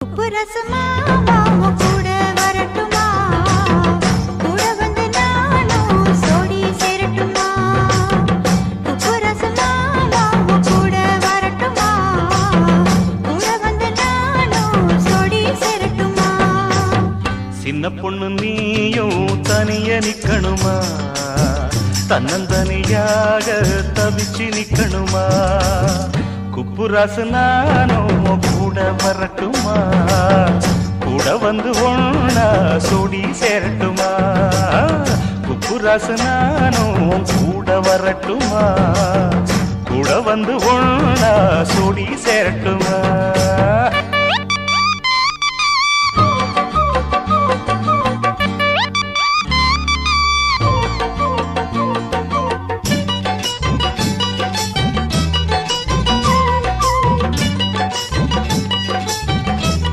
உப்பு ரசமா கூட வரட்டுமா, கூட வந்து நானும் சோடி சேரட்டுமா. உப்பு ரசமா கூட வரட்டுமா, கூட வந்து நானும் சோடி சேரட்டுமா. சின்ன பொண்ணு நீயும் தனிய நிக்கணுமா, தன்னந்தனியாக தவிச்சு நிக்கணுமா. குப்புராசு நானும் கூட வரட்டுமா, கூட வந்து ஒண்ணா சோடி சேரட்டுமா. குப்புராசு நானும் கூட வரட்டுமா, கூட வந்து ஒண்ணா சோடி சேரட்டுமா.